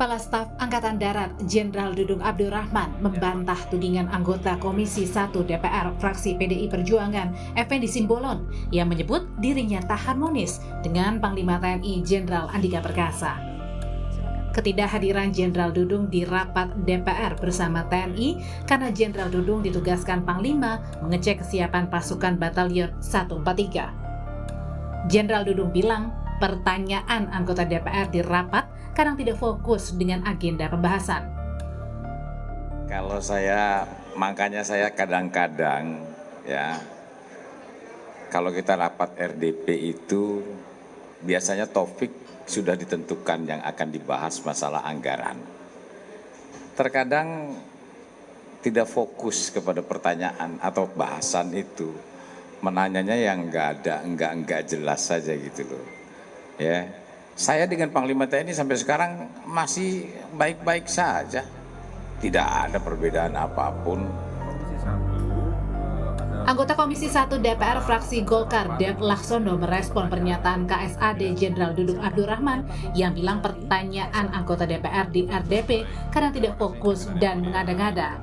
Kepala Staf Angkatan Darat Jenderal Dudung Abdurrahman membantah tudingan anggota Komisi 1 DPR fraksi PDI Perjuangan Effendi Simbolon yang menyebut dirinya tak harmonis dengan Panglima TNI Jenderal Andika Perkasa. Ketidakhadiran Jenderal Dudung di rapat DPR bersama TNI karena Jenderal Dudung ditugaskan Panglima mengecek kesiapan pasukan Batalion 143. Jenderal Dudung bilang pertanyaan anggota DPR di rapat kadang tidak fokus dengan agenda pembahasan. Makanya saya kadang-kadang kalau kita rapat RDP itu biasanya topik sudah ditentukan yang akan dibahas masalah anggaran. Terkadang tidak fokus kepada pertanyaan atau bahasan itu, menanyanya yang enggak jelas saja gitu loh. Ya. Saya dengan Panglima TNI sampai sekarang masih baik-baik saja. Tidak ada perbedaan apapun. Anggota Komisi 1 DPR fraksi Golkar Dev Laksono merespon pernyataan KSAD Jenderal Dudung Abdurrahman yang bilang pertanyaan anggota DPR di RDP karena tidak fokus dan mengada-ngada.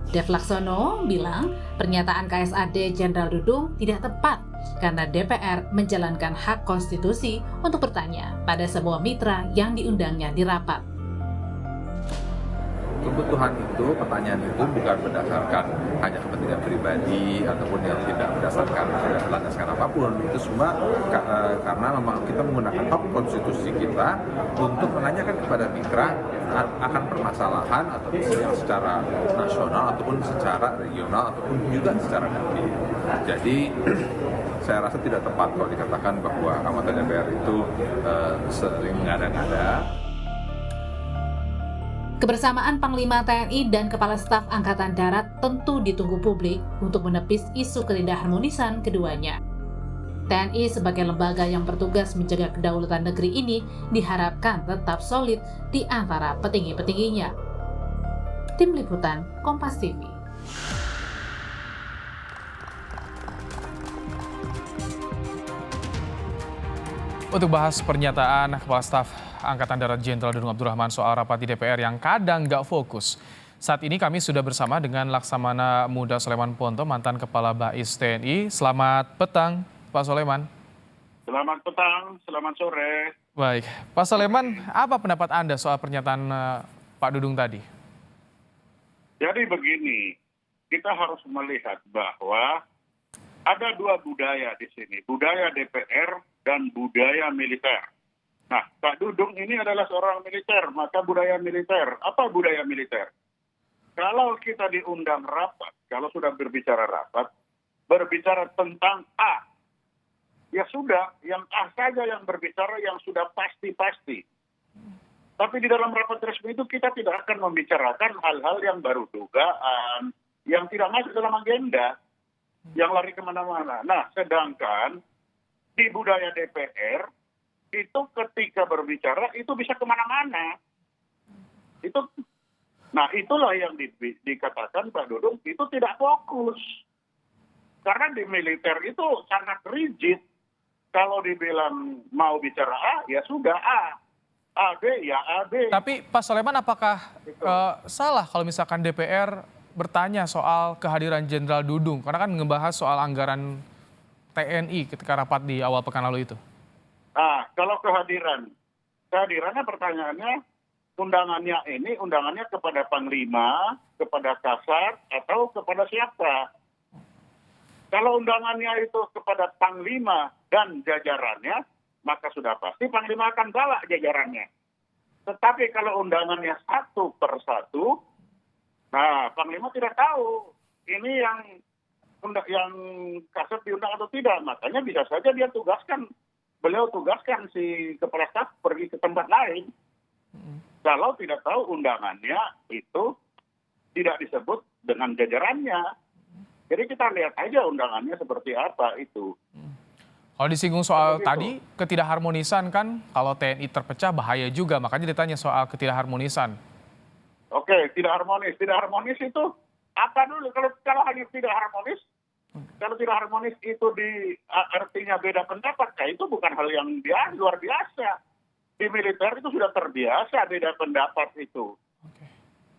Dev Laksono bilang pernyataan KSAD Jenderal Dudung tidak tepat karena DPR menjalankan hak konstitusi untuk bertanya pada sebuah mitra yang diundangnya di rapat. Kebutuhan itu, pertanyaan itu bukan berdasarkan hanya kepentingan pribadi ataupun yang tidak berdasarkan landaskan apapun. Itu semua karena memang kita menggunakan hak konstitusi kita untuk menanyakan kepada mitra akan permasalahan atau yang secara nasional ataupun secara regional ataupun juga secara negeri. Jadi saya rasa tidak tepat kalau dikatakan bahwa anggota DPR itu sering mengada-ngada. Kebersamaan Panglima TNI dan Kepala Staf Angkatan Darat tentu ditunggu publik untuk menepis isu ketidakharmonisan keduanya. TNI sebagai lembaga yang bertugas menjaga kedaulatan negeri ini diharapkan tetap solid di antara petinggi-petingginya. Tim Liputan Kompas TV. Untuk bahas pernyataan Kepala Staf Angkatan Darat Jenderal Dudung Abdurrahman soal rapat di DPR yang kadang nggak fokus. Saat ini kami sudah bersama dengan Laksamana Muda Soleman Ponto, mantan Kepala Bais TNI. Selamat petang, Pak Soleman. Selamat petang, selamat sore. Baik, Pak Soleman, apa pendapat Anda soal pernyataan Pak Dudung tadi? Jadi begini, kita harus melihat bahwa ada dua budaya di sini, budaya DPR dan budaya militer. Nah, Pak Dudung ini adalah seorang militer, maka budaya militer. Apa budaya militer? Kalau kita diundang rapat, kalau sudah berbicara rapat, berbicara tentang A, ya sudah, yang A saja yang berbicara yang sudah pasti-pasti. Tapi di dalam rapat resmi itu kita tidak akan membicarakan hal-hal yang baru dugaan, yang tidak masuk dalam agenda, yang lari kemana-mana. Nah, sedangkan di budaya DPR, itu ketika berbicara itu bisa kemana-mana. Nah, itulah yang dikatakan Pak Dudung itu tidak fokus. Karena di militer itu sangat rigid. Kalau dibilang mau bicara A, ya sudah A. A, B, ya A, B. Tapi Pak Soleman, apakah salah kalau misalkan DPR bertanya soal kehadiran Jenderal Dudung? Karena kan ngebahas soal anggaran TNI ketika rapat di awal pekan lalu itu. Nah, kalau kehadirannya pertanyaannya, undangannya kepada Panglima, kepada Kasat, atau kepada siapa? Kalau undangannya itu kepada Panglima dan jajarannya, maka sudah pasti Panglima akan bawa jajarannya. Tetapi kalau undangannya satu per satu, nah Panglima tidak tahu ini yang Kasat diundang atau tidak. Makanya bisa saja beliau tugaskan si Kepala Staf pergi ke tempat lain. Kalau tidak tahu undangannya itu tidak disebut dengan jajarannya. Jadi kita lihat aja undangannya seperti apa itu. Kalau disinggung soal tadi ketidakharmonisan kan, kalau TNI terpecah bahaya juga, makanya ditanya soal ketidakharmonisan. Oke, tidak harmonis. Tidak harmonis itu apa dulu? Kalau hanya tidak harmonis, kalau tidak harmonis itu artinya beda pendapat, itu bukan hal yang luar biasa. di militer itu sudah terbiasa beda pendapat itu. Oke.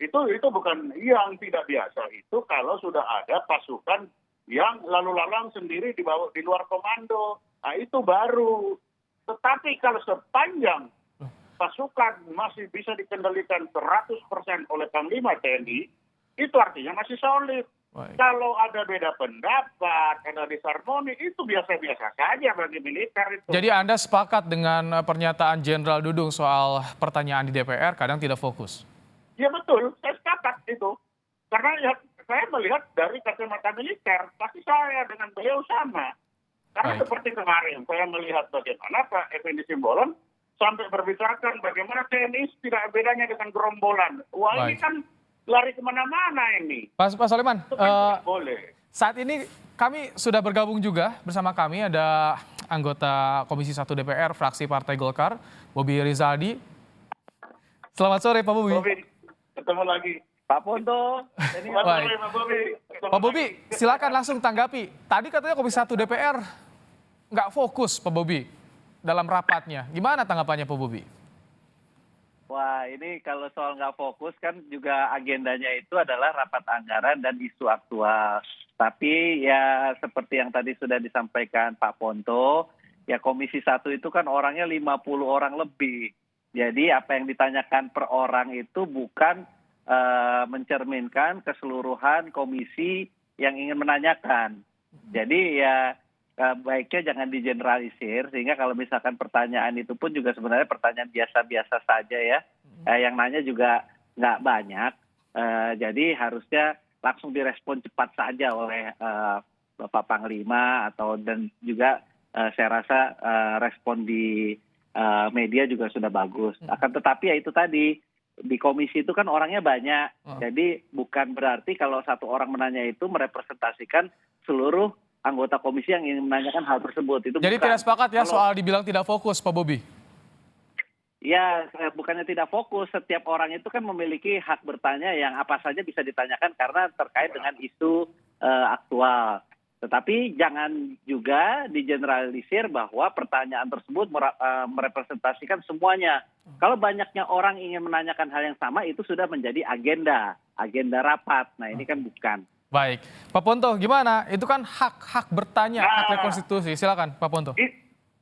Itu bukan yang tidak biasa, itu kalau sudah ada pasukan yang lalu lalang sendiri di luar komando. Nah, itu baru. Tetapi kalau sepanjang pasukan masih bisa dikendalikan 100% oleh Panglima TNI, itu artinya masih solid. Baik. Kalau ada beda pendapat, ada disharmoni, itu biasa-biasa saja bagi militer itu. Jadi Anda sepakat dengan pernyataan Jenderal Dudung soal pertanyaan di DPR kadang tidak fokus? Ya betul, saya sepakat itu. Karena ya, saya melihat dari kacamata militer, pasti saya dengan beliau sama. Karena Baik. seperti kemarin, saya melihat bagaimana Pak Effendi Simbolon sampai berbicarakan bagaimana TNI tidak bedanya dengan gerombolan. Wah, ini Baik. kan lari kemana-mana ini. Pak Soleman, Itu kan tidak boleh. saat ini kami sudah bergabung juga bersama kami ada anggota Komisi 1 DPR fraksi Partai Golkar, Bobi Rizaldi. Selamat sore Pak Bobi. Bobi, ketemu lagi. Pak Ponto, Selamat Baik. sore Pak Bobi. Ketemu Pak Bobi, lagi. silakan langsung tanggapi. Tadi katanya Komisi 1 DPR nggak fokus Pak Bobi dalam rapatnya. Gimana tanggapannya Pak Bobi? wah ini kalau soal nggak fokus kan juga agendanya itu adalah rapat anggaran dan isu aktual. Tapi ya seperti yang tadi sudah disampaikan Pak Ponto, ya Komisi 1 itu kan orangnya 50 orang lebih. Jadi apa yang ditanyakan per orang itu bukan mencerminkan keseluruhan komisi yang ingin menanyakan. Jadi ya baiknya jangan digeneralisir sehingga kalau misalkan pertanyaan itu pun juga sebenarnya pertanyaan biasa-biasa saja ya. Yang nanya juga nggak banyak. Jadi harusnya langsung direspon cepat saja oleh Bapak Panglima dan juga saya rasa respon di media juga sudah bagus. Akan tetapi ya itu tadi di komisi itu kan orangnya banyak. Jadi bukan berarti kalau satu orang menanya itu merepresentasikan seluruh anggota komisi yang ingin menanyakan hal tersebut. Itu Jadi bukan. tidak sepakat ya Kalau- soal dibilang tidak fokus Pak Bobi? Ya, bukannya tidak fokus. Setiap orang itu kan memiliki hak bertanya yang apa saja bisa ditanyakan karena terkait dengan isu aktual. Tetapi jangan juga digeneralisir bahwa pertanyaan tersebut merepresentasikan semuanya. Kalau banyaknya orang ingin menanyakan hal yang sama, itu sudah menjadi agenda rapat. Nah, ini kan bukan. Baik. Pak Ponto, gimana? Itu kan hak bertanya, hak konstitusi. Silakan Pak Ponto.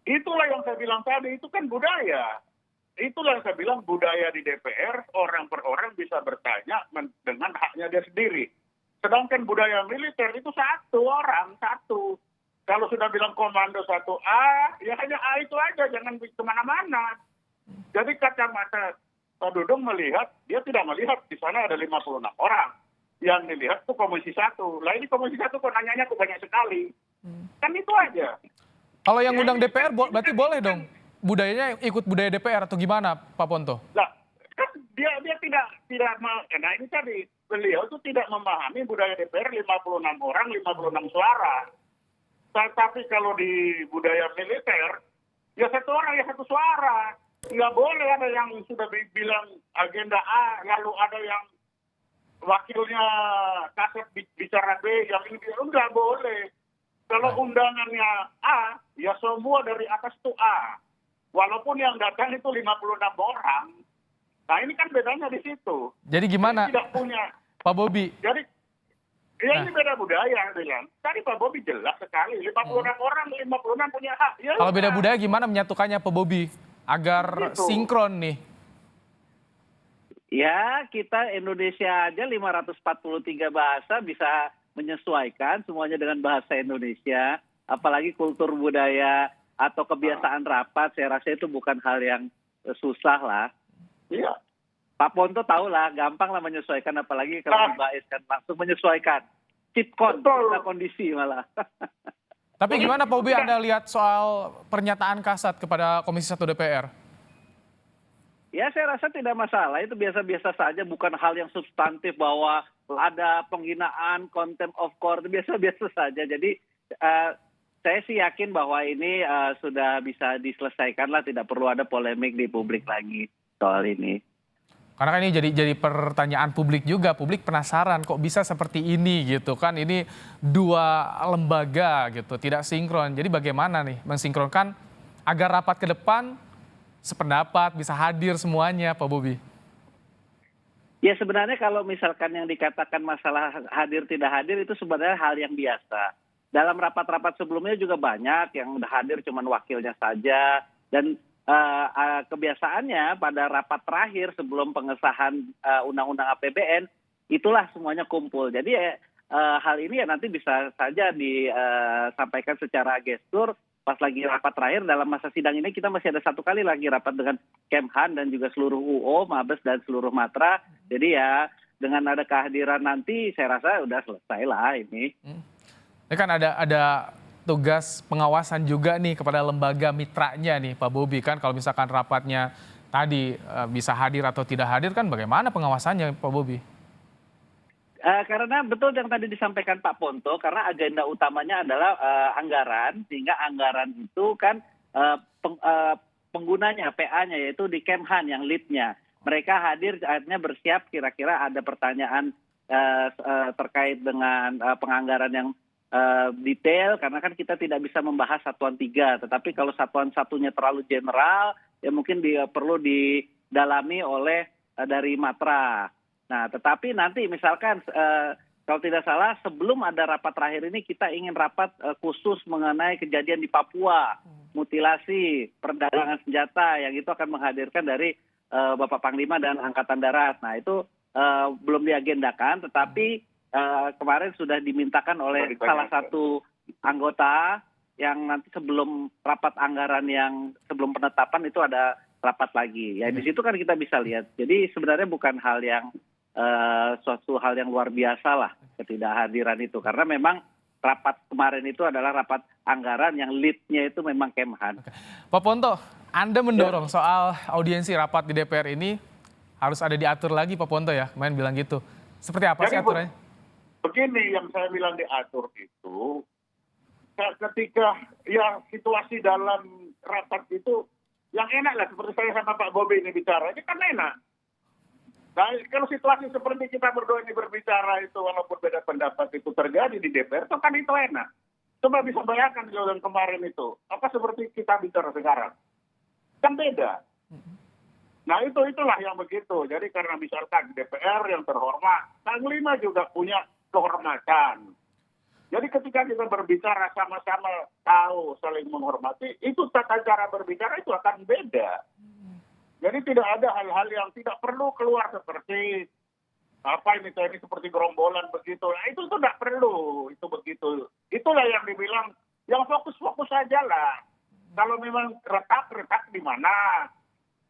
Itulah yang saya bilang tadi, itu kan budaya. Itulah yang saya bilang budaya di DPR, orang per orang bisa bertanya dengan haknya dia sendiri. Sedangkan budaya militer itu satu orang, satu. Kalau sudah bilang komando 1A, ya hanya A itu aja, jangan kemana-mana. Jadi kacamata Pak Dudung melihat, dia tidak melihat di sana ada 56 orang. Yang dilihat itu Komisi 1. Lah ini Komisi 1 kok nanyanya kok banyak sekali. Kan itu aja. Kalau yang undang DPR berarti boleh dong. Budayanya ikut budaya DPR atau gimana Pak Ponto? Lah, kan dia tidak nah ini tadi beliau itu tidak memahami budaya DPR 56 orang, 56 suara. Tapi kalau di budaya militer, ya satu orang ya satu suara. Nggak boleh ada yang sudah bilang agenda A, lalu ada yang wakilnya kasat bicara B, yang ini nggak boleh. Kalau undangannya A, ya semua dari atas itu A. Walaupun yang datang itu 56 orang. Nah ini kan bedanya di situ. Jadi gimana Jadi tidak punya. Pak Bobi? Jadi ya ini beda budaya bilang. Tadi Pak Bobi jelas sekali. 56 orang, 56 punya hak. Ya, Kalau beda budaya gimana menyatukannya Pak Bobi? Agar Gitu. sinkron nih. Ya, kita Indonesia aja 543 bahasa bisa menyesuaikan semuanya dengan bahasa Indonesia. Apalagi kultur budaya atau kebiasaan rapat, saya rasa itu bukan hal yang susah lah. Iya. Pak Ponto tahu lah, gampang lah menyesuaikan, apalagi kalau dibahas kan langsung menyesuaikan. Sitcom, Betul. kondisi malah. Tapi gimana Pak Bobi Anda lihat soal pernyataan kasat kepada Komisi 1 DPR? Ya saya rasa tidak masalah, itu biasa-biasa saja, bukan hal yang substantif bahwa ada penghinaan, contempt of court, biasa-biasa saja. Jadi saya sih yakin bahwa ini sudah bisa diselesaikan lah, tidak perlu ada polemik di publik lagi soal ini. Karena kan ini jadi pertanyaan publik juga, publik penasaran kok bisa seperti ini gitu kan, ini dua lembaga gitu, tidak sinkron. Jadi bagaimana nih mensinkronkan agar rapat ke depan sependapat, bisa hadir semuanya, Pak Bobi? Ya sebenarnya kalau misalkan yang dikatakan masalah hadir tidak hadir itu sebenarnya hal yang biasa. Dalam rapat-rapat sebelumnya juga banyak yang hadir cuman wakilnya saja, dan kebiasaannya pada rapat terakhir sebelum pengesahan undang-undang APBN itulah semuanya kumpul. Jadi hal ini ya nanti bisa saja disampaikan secara gestur pas lagi rapat terakhir. Dalam masa sidang ini kita masih ada 1 kali lagi rapat dengan Kemhan dan juga seluruh UO, Mabes dan seluruh Matra. Jadi ya dengan ada kehadiran nanti saya rasa udah selesai lah ini. Ini kan ada tugas pengawasan juga nih kepada lembaga mitranya nih Pak Bobi, kan kalau misalkan rapatnya tadi bisa hadir atau tidak hadir kan bagaimana pengawasannya Pak Bobi? Karena betul yang tadi disampaikan Pak Ponto, karena agenda utamanya adalah anggaran, sehingga anggaran itu kan penggunanya, PA-nya yaitu di Kemhan yang lead-nya. Mereka hadir artinya bersiap kira-kira ada pertanyaan terkait dengan penganggaran yang detail, karena kan kita tidak bisa membahas satuan 3, tetapi kalau satuan satunya terlalu general, ya mungkin perlu didalami oleh dari Matra. Nah, tetapi nanti misalkan kalau tidak salah sebelum ada rapat terakhir ini kita ingin rapat khusus mengenai kejadian di Papua, mutilasi, perdagangan senjata, yang itu akan menghadirkan dari Bapak Panglima dan Angkatan Darat. Nah, itu belum diagendakan, tetapi kemarin sudah dimintakan oleh salah satu anggota yang nanti sebelum rapat anggaran yang sebelum penetapan itu ada rapat lagi. Ya di situ kan kita bisa lihat. Jadi sebenarnya bukan hal yang suatu hal yang luar biasa lah ketidakhadiran itu, karena memang rapat kemarin itu adalah rapat anggaran yang lead-nya itu memang Kemhan. Pak Ponto, Anda mendorong soal audiensi rapat di DPR ini harus ada diatur lagi Pak Ponto ya, kemarin bilang gitu. Seperti apa sih aturannya? Begini yang saya bilang diatur itu, ketika ya situasi dalam rapat itu yang enak lah, seperti saya sama Pak Bobi ini bicara, ini kan enak. Nah, kalau situasi seperti kita berdua ini berbicara itu, walaupun beda pendapat itu terjadi di DPR, itu kan itu enak. Coba bisa bayangkan yang kemarin itu, apa seperti kita bicara sekarang. Kan beda. Nah, itulah yang begitu. Jadi karena misalkan DPR yang terhormat, Panglima juga punya kehormatan. Jadi ketika kita berbicara sama-sama tahu, saling menghormati, itu tata cara berbicara itu akan beda. Jadi tidak ada hal-hal yang tidak perlu keluar seperti apa ini seperti gerombolan begitu. Nah, itu tidak perlu, itu begitu. Itulah yang dibilang yang fokus-fokus saja lah. Kalau memang retak di mana,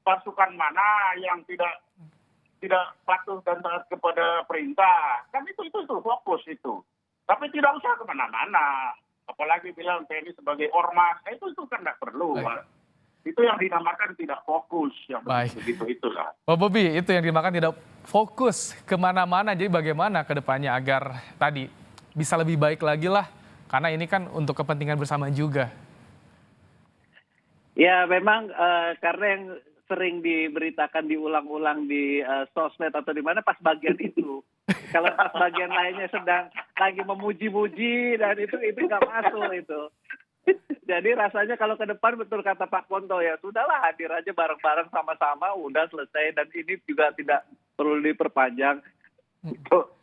pasukan mana yang tidak patuh dan taat kepada perintah, kan itu fokus itu. Tapi tidak usah kemana-mana. Apalagi bilang TNI sebagai ormas, itu kan tidak perlu. Itu yang dinamakan tidak fokus, yang begitu itulah. Pak Bobi, itu yang dinamakan tidak fokus kemana-mana. Jadi bagaimana ke depannya agar tadi bisa lebih baik lagi lah, karena ini kan untuk kepentingan bersama juga. Ya memang karena yang sering diberitakan diulang-ulang di sosmed atau di mana pas bagian itu. Kalau pas bagian lainnya sedang lagi memuji-muji dan itu nggak masuk itu. Jadi rasanya kalau ke depan betul kata Pak Ponto ya sudahlah hadir aja bareng-bareng sama-sama udah selesai, dan ini juga tidak perlu diperpanjang.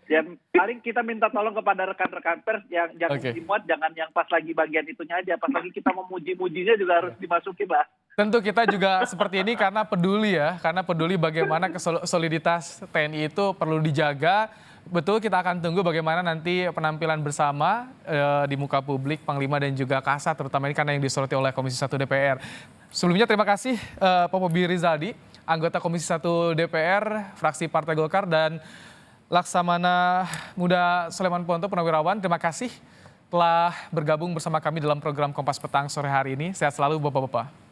Yang paling kita minta tolong kepada rekan-rekan pers yang jangan dimuat, jangan yang pas lagi bagian itunya aja, pas lagi kita memuji-mujinya juga harus dimasuki, Mbak. Tentu kita juga seperti ini karena peduli bagaimana soliditas TNI itu perlu dijaga. Betul, kita akan tunggu bagaimana nanti penampilan bersama di muka publik Panglima dan juga Kasat, terutama ini karena yang disoroti oleh Komisi 1 DPR. Sebelumnya terima kasih Pak Bobi Rizaldi, anggota Komisi 1 DPR, fraksi Partai Golkar, dan Laksamana Muda Soleman Ponto, Purnawirawan. Terima kasih telah bergabung bersama kami dalam program Kompas Petang sore hari ini. Sehat selalu Bapak-Bapak.